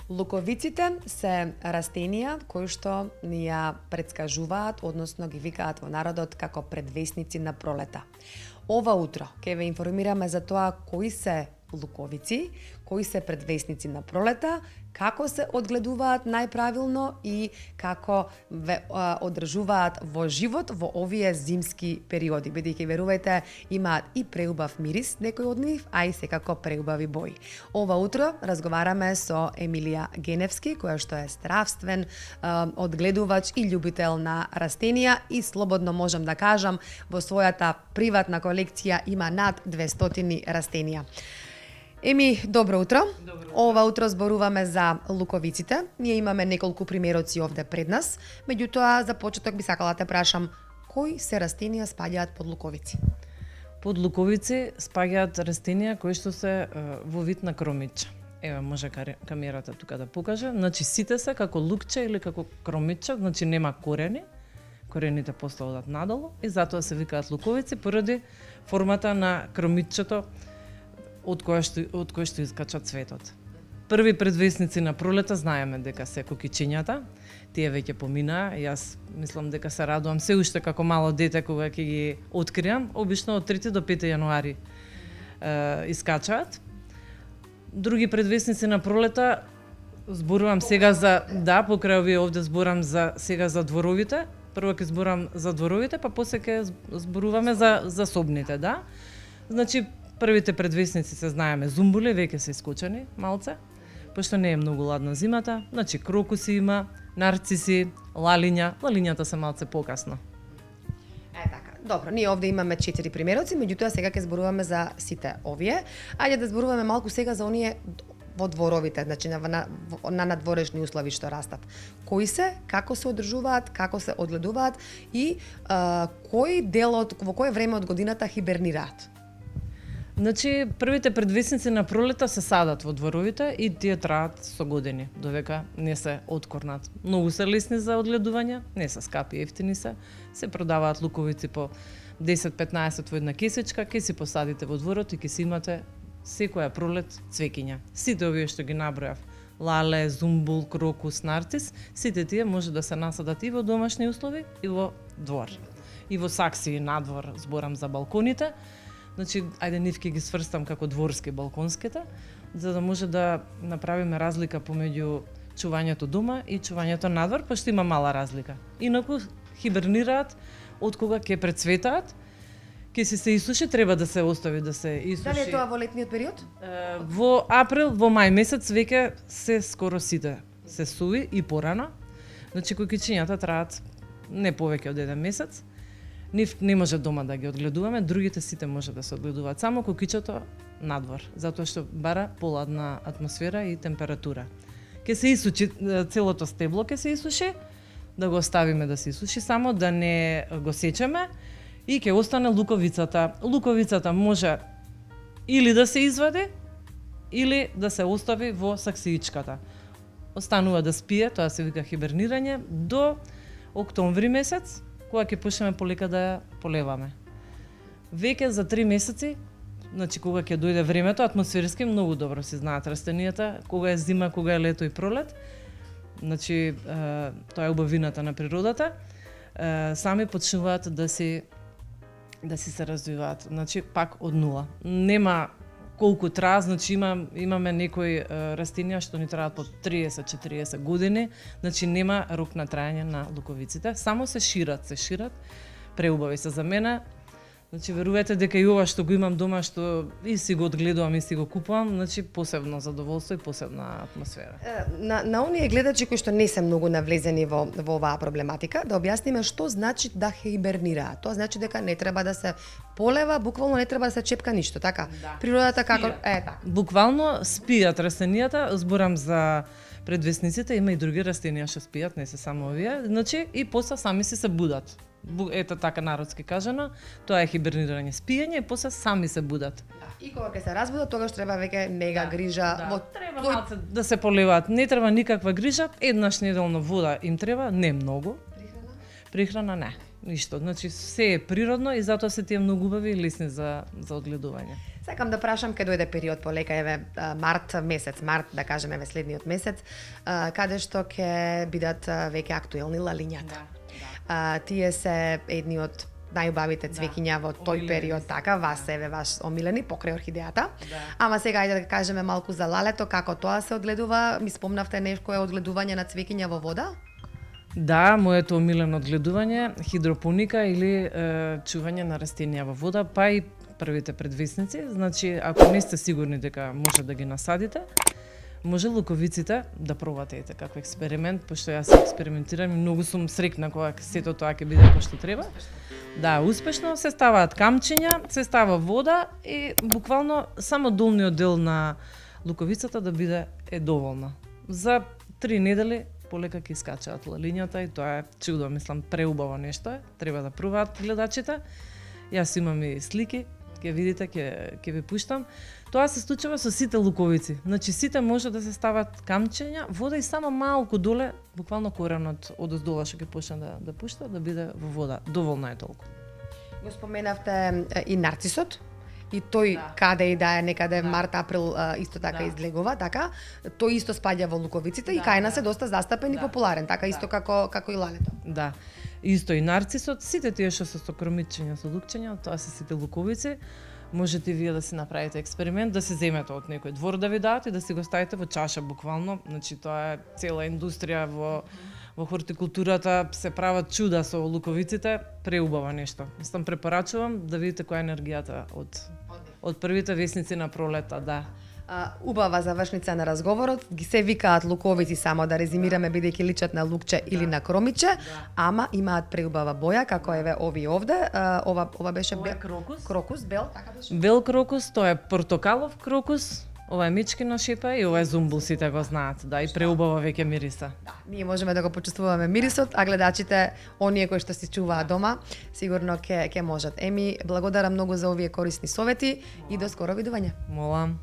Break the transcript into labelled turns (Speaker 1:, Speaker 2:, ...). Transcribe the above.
Speaker 1: Луковиците се растенија кои што ни ја претскажуваат, односно ги викаат во народот како предвесници на пролета. Ова утро ќе ве информираме за тоа кои се луковици, кои се предвесници на пролета, како се одгледуваат најправилно и како ве одржуваат во живот во овие зимски периоди, бидејќи верувајте имаат и преубав мирис некои од нив, а и секако преубави бои. Ова утро разговараме со Емилија Геневски, која што е стравствен одгледувач и љубител на растенија и слободно можам да кажам во својата приватна колекција има над 200 растенија. Еми, добро утро.
Speaker 2: Добро утро.
Speaker 1: Ова утро зборуваме за луковиците. Ние имаме неколку примероци овде пред нас. Меѓутоа, за почеток би сакала да те прашам, кои се растенија спаѓаат под луковици?
Speaker 2: Под луковици спаѓаат растенија кои што се во вид на кромичча. Еве може камерата тука да покаже. Значи сите се како лукче или како кромичча, значи нема корени. Корените после одат надолу и затоа се викаат луковици поради формата на кромиччето од кој што искача цветот. Први предвесници на пролета знаеме дека се кокичињата, тие веќе поминаа, јас мислам дека се радувам се уште како мало дете кога ќе ги откриам, обично од 3 до 5 јануари искачаат. Други предвесници на пролета зборувам сега за покрај овие овде зборам за сега за дворовите. Прво ќе зборам за дворовите, па после ќе зборуваме за собните, да. Значи првите предвесници се знаеме зумбули, веќе се искочени малце, пошто не е многу ладна зимата. Значи крокуси има, нарциси, лалињата се малце покасно.
Speaker 1: Така. Добро, ние овде имаме 4 примероци, меѓутоа сега ќе зборуваме за сите овие. Ајде да зборуваме малку сега за оние во дворовите, значи на надворешни услови што растат. Кои се, како се одржуваат, како се одгледуваат и кој дел во кој време од годината хибернираат?
Speaker 2: Значи, првите предвесници на пролета се садат во дворовите и тие траат со години, додека не се откорнат. Многу се лесни за одгледување, не се скапи, ефтини се продаваат луковици по 10-15 во една кесичка, ќе си посадите во дворот и ќе си имате секоја пролет цвеќиња. Сите овие што ги набројав, лале, зумбул, крокус, нарцис, сите тие може да се насадат и во домашни услови и во двор. И во сакси надвор, зборам за балконите. Значи, ајде нив ќе ги сврстам како дворски балконските, за да може да направиме разлика помеѓу чувањето дома и чувањето надвор, пошто има мала разлика. Инаку хибернираат од кога ќе прецветаат, ќе се исуши, треба да се остави да се исуши.
Speaker 1: Дали е тоа во летниот период?
Speaker 2: Во април, во мај месец веќе се скоро сите се суви и порано. Значи кокичињата траат не повеќе од 1 месец. Нив не може дома да ги одгледуваме, другите сите може да се одгледуваат само кокичето надвор, затоа што бара поладна атмосфера и температура. Ќе се исуши целото стебло, ќе се исуши, да го оставиме да се исуши, само да не го сечеме и ќе остане луковицата. Луковицата може или да се извади, или да се остави во саксиичката. Останува да спие, тоа се вика хибернирање, до октомври месец, кога ќе почнеме полека да ја полеваме. Веќе за 3 месеци, значи кога ќе дојде времето, атмосферски многу добро се знаат растенијата, кога е зима, кога е лето и пролет. Значи тоа е убавината на природата. Сами почнуваат да си се развиваат, значи пак од нула. Нема колку траа, значи имаме некои растенија што ни траат по 30-40 години, значи нема рок на траење на луковиците, само се шират, преубави се за мене. Значи верувајте дека и ова што го имам дома, што и си го одгледувам и си го купувам, значи посебно задоволство и посебна атмосфера.
Speaker 1: На оние гледачи кои што не се многу навлезени во оваа проблематика, да објасниме што значи да хибернираат. Тоа значи дека не треба да се полева, буквално не треба да се чепка ништо, така?
Speaker 2: Да.
Speaker 1: Природата како така.
Speaker 2: Буквално спијат растенијата, зборам за предвесниците, има и други растенија што спијат, не се само овие, значи и после сами се будат. Ето така народски кажано, тоа е хибернирање, спиење и после сами се будат.
Speaker 1: И кога ќе се разбудат, тогаш треба веќе нега, грижа.
Speaker 2: Треба малце да се поливаат, не треба никаква грижа, еднаш неделно вода им треба, не многу. Прихрана не, ништо. Значи се е природно и затоа се тие многу убави и лесни за одгледување.
Speaker 1: Сакам да прашам кај дојде период полека, еве месец март, да кажеме еве следниот месец, каде што ќе бидат веќе актуелни лалињата. Тие се едни од најубавите цвеќиња во тој период, така, вас еве ваш омилени покрај орхидејата. Ама сега ајде да кажеме малку за лалето, како тоа се одгледува? Ми спомнавте некое одгледување на цвеќиња во вода?
Speaker 2: Да, моето омилено одгледување, хидропоника или чување на растенија во вода, па и првите предвесници. Значи, ако не сте сигурни дека може да ги насадите, може луковиците да пробате ете како експеримент, пошто јас експериментирам и многу сум среќна кога сето тоа ќе биде како што треба. Да, успешно се ставаат камчиња, се става вода и буквално само долниот дел на луковицата да биде доволна. За 3 недели полека ќе искачаат лалињата и тоа е чудо, мислам, преубаво нешто е. Треба да пробаат гледачите. Јас имам и слики, ќе видите, ќе ви пуштам. Тоа се случува со сите луковици. Значи сите може да се стават камчиња, вода и само малку доле, буквално коренот одоздола што ќе почне да пушта, да биде во вода. Доволно е толку.
Speaker 1: Го споменавте и нарцисот. И тој каде и да е некаде март, април исто така излегува, така. Тој исто спаѓа во луковиците и кај нас е доста застапен и популарен, така исто како и лалето.
Speaker 2: Да. Исто и нарцисот, сите тие што се со кромичиња, со лукчиња, тоа се сите луковици. Можете вие да си направите експеримент, да се земете од некој двор да ви дадат и да си го ставите во чаша буквално. Значи тоа е цела индустрија во хортикултурата, се прават чуда со луковиците, преубава нешто. Мислам, препорачувам да видите која е енергијата од првите весници на пролета, да.
Speaker 1: Убава завршница на разговорот, ги се викаат луковици, само да резимираме, бидејќи личат на лукче или на кромиче, ама имаат преубава боја, како еве ови овде. Ова беше крокус, бел, така беше.
Speaker 2: Бел крокус, тоа е портокалов крокус. Ова е мичкино шипа и ова е зумбул, сите го знаат, да, и преубава веќе мириса.
Speaker 1: Да, ние можеме да го почувствуваме мирисот, а гледачите, оние кои што си чуваат дома, сигурно ќе можат. Еми, благодарам многу за овие корисни совети и до скоро видување.
Speaker 2: Молам.